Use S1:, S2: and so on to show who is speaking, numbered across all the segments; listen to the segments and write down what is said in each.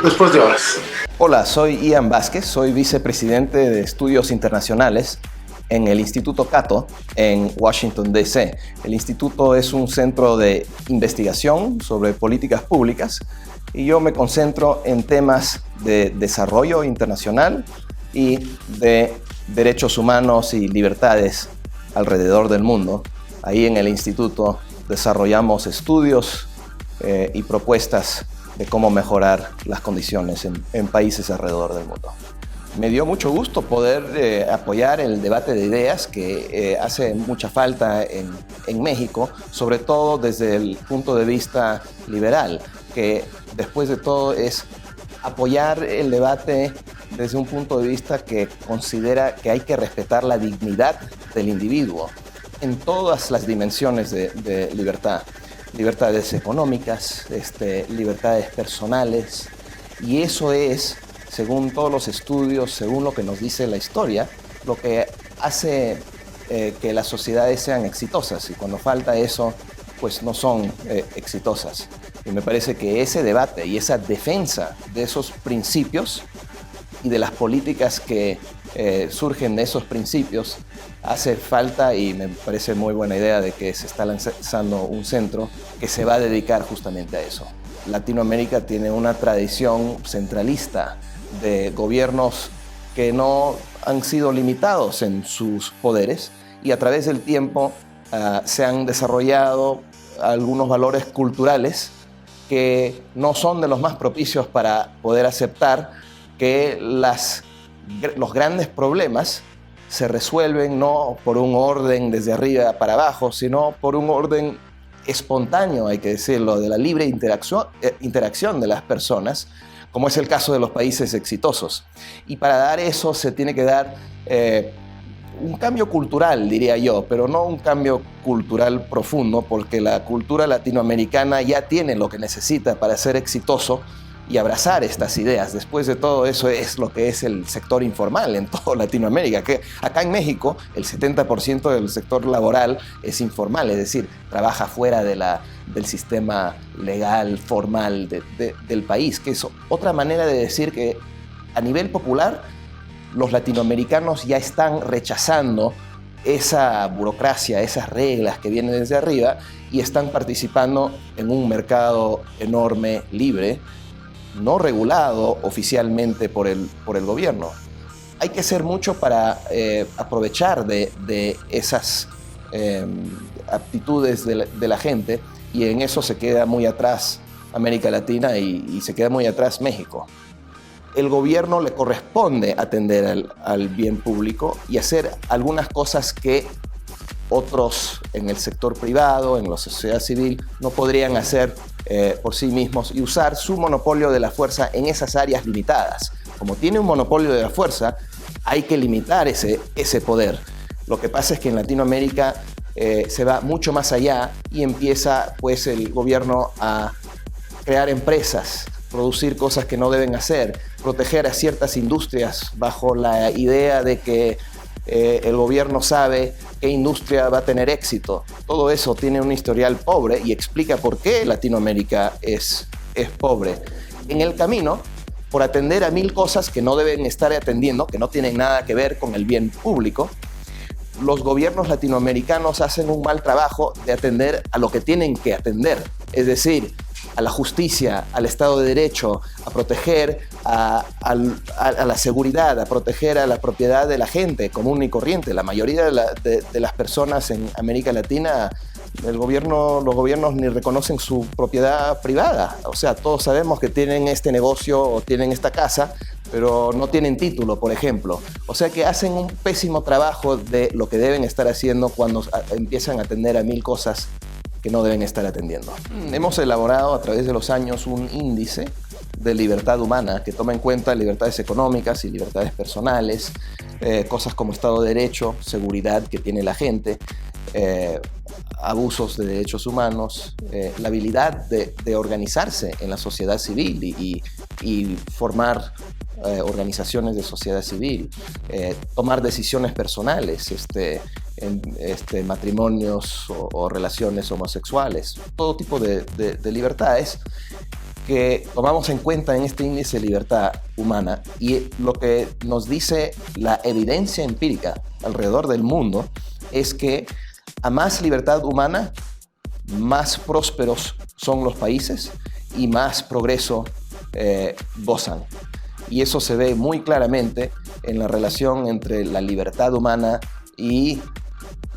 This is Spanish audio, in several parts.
S1: después de horas.
S2: Hola, soy Ian Vázquez, soy vicepresidente de Estudios Internacionales en el Instituto Cato en Washington, D.C. El instituto es un centro de investigación sobre políticas públicas y yo me concentro en temas de desarrollo internacional y de derechos humanos y libertades alrededor del mundo. Ahí en el instituto desarrollamos estudios y propuestas de cómo mejorar las condiciones en países alrededor del mundo. Me dio mucho gusto poder apoyar el debate de ideas que hace mucha falta en México, sobre todo desde el punto de vista liberal, que después de todo es apoyar el debate desde un punto de vista que considera que hay que respetar la dignidad del individuo en todas las dimensiones de libertad. Libertades económicas, libertades personales, y eso es, según todos los estudios, según lo que nos dice la historia, lo que hace que las sociedades sean exitosas, y cuando falta eso, pues no son exitosas. Y me parece que ese debate y esa defensa de esos principios y de las políticas que surgen de esos principios hace falta, y me parece muy buena idea de que se está lanzando un centro que se va a dedicar justamente a eso. Latinoamérica tiene una tradición centralista de gobiernos que no han sido limitados en sus poderes y a través del tiempo se han desarrollado algunos valores culturales que no son de los más propicios para poder aceptar que los grandes problemas se resuelven no por un orden desde arriba para abajo, sino por un orden espontáneo, hay que decirlo, de la libre interacción de las personas, como es el caso de los países exitosos. Y para dar eso se tiene que dar un cambio cultural, diría yo, pero no un cambio cultural profundo, porque la cultura latinoamericana ya tiene lo que necesita para ser exitoso y abrazar estas ideas. Después de todo, eso es lo que es el sector informal en toda Latinoamérica, que acá en México el 70% del sector laboral es informal, es decir, trabaja fuera del sistema legal, formal del país, que es otra manera de decir que a nivel popular los latinoamericanos ya están rechazando esa burocracia, esas reglas que vienen desde arriba y están participando en un mercado enorme, libre, no regulado oficialmente por el gobierno. Hay que hacer mucho para aprovechar de esas aptitudes de la gente, y en eso se queda muy atrás América Latina y se queda muy atrás México. El gobierno le corresponde atender al bien público y hacer algunas cosas que otros en el sector privado, en la sociedad civil, no podrían hacer por sí mismos y usar su monopolio de la fuerza en esas áreas limitadas. Como tiene un monopolio de la fuerza, hay que limitar ese poder. Lo que pasa es que en Latinoamérica se va mucho más allá y empieza pues el gobierno a crear empresas, producir cosas que no deben hacer, proteger a ciertas industrias bajo la idea de que el gobierno sabe qué industria va a tener éxito. Todo eso tiene un historial pobre y explica por qué Latinoamérica es pobre. En el camino, por atender a 1000 cosas que no deben estar atendiendo, que no tienen nada que ver con el bien público, los gobiernos latinoamericanos hacen un mal trabajo de atender a lo que tienen que atender, es decir, a la justicia, al Estado de Derecho, a proteger a la seguridad, a proteger a la propiedad de la gente común y corriente. La mayoría de las personas en América Latina, los gobiernos ni reconocen su propiedad privada. O sea, todos sabemos que tienen este negocio o tienen esta casa, pero no tienen título, por ejemplo. O sea que hacen un pésimo trabajo de lo que deben estar haciendo cuando empiezan a atender a 1000 cosas que no deben estar atendiendo. Hemos elaborado a través de los años un índice de libertad humana que toma en cuenta libertades económicas y libertades personales, cosas como Estado de Derecho, seguridad que tiene la gente, abusos de derechos humanos, la habilidad de organizarse en la sociedad civil y formar organizaciones de sociedad civil, tomar decisiones personales, matrimonios o relaciones homosexuales, todo tipo de libertades. que tomamos en cuenta en este índice de libertad humana y lo que nos dice la evidencia empírica alrededor del mundo es que a más libertad humana, más prósperos son los países y más progreso gozan. Y eso se ve muy claramente en la relación entre la libertad humana y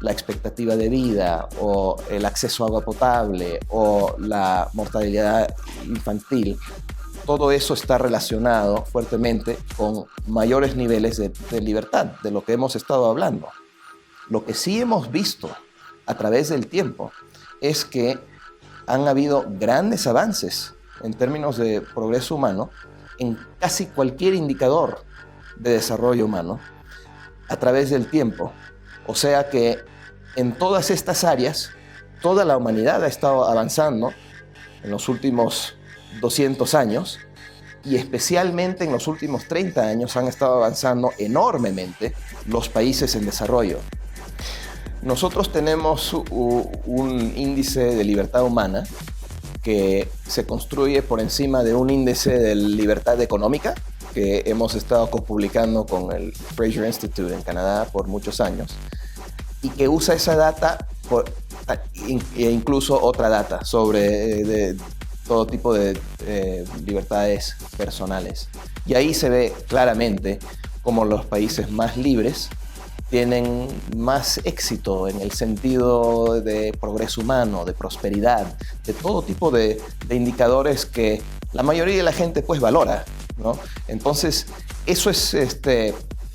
S2: la expectativa de vida, o el acceso a agua potable, o la mortalidad infantil. Todo eso está relacionado fuertemente con mayores niveles de libertad, de lo que hemos estado hablando. Lo que sí hemos visto a través del tiempo es que han habido grandes avances en términos de progreso humano en casi cualquier indicador de desarrollo humano a través del tiempo. O sea que en todas estas áreas, toda la humanidad ha estado avanzando en los últimos 200 años y especialmente en los últimos 30 años han estado avanzando enormemente los países en desarrollo. Nosotros tenemos un índice de libertad humana que se construye por encima de un índice de libertad económica que hemos estado copublicando con el Fraser Institute en Canadá por muchos años y que usa esa data e incluso otra data sobre todo tipo de libertades personales. Y ahí se ve claramente cómo los países más libres tienen más éxito en el sentido de progreso humano, de prosperidad, de todo tipo de indicadores que la mayoría de la gente pues valora, ¿no? Entonces, eso es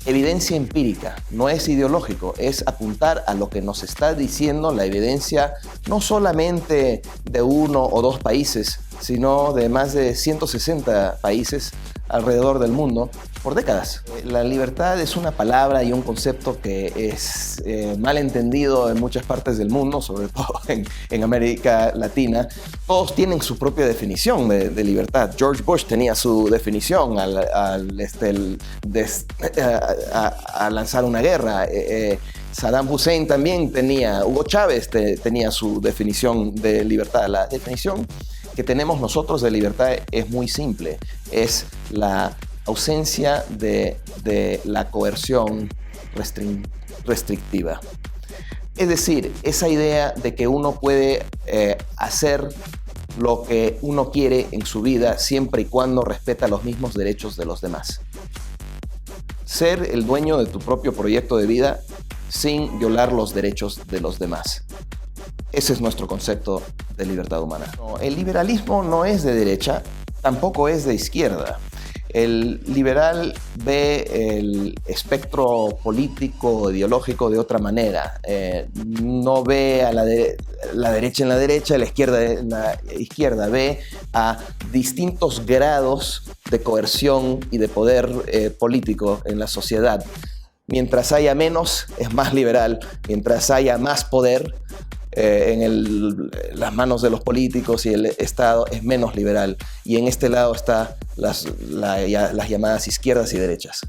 S2: evidencia empírica, no es ideológico, es apuntar a lo que nos está diciendo la evidencia no solamente de 1 o 2 países, sino de más de 160 países alrededor del mundo por décadas. La libertad es una palabra y un concepto que es mal entendido en muchas partes del mundo, sobre todo en América Latina. Todos tienen su propia definición de libertad. George Bush tenía su definición al lanzar una guerra. Saddam Hussein también tenía, Hugo Chávez tenía su definición de libertad. La definición que tenemos nosotros de libertad es muy simple, es la ausencia de la coerción restrictiva. Es decir, esa idea de que uno puede hacer lo que uno quiere en su vida siempre y cuando respeta los mismos derechos de los demás. Ser el dueño de tu propio proyecto de vida sin violar los derechos de los demás. Ese es nuestro concepto de libertad humana. El liberalismo no es de derecha, tampoco es de izquierda. El liberal ve el espectro político, ideológico de otra manera. No ve a la derecha en la derecha, la izquierda en la izquierda. Ve a distintos grados de coerción y de poder político en la sociedad. Mientras haya menos, es más liberal. Mientras haya más poder en las manos de los políticos y el Estado, es menos liberal. Y en este lado están las llamadas izquierdas y derechas.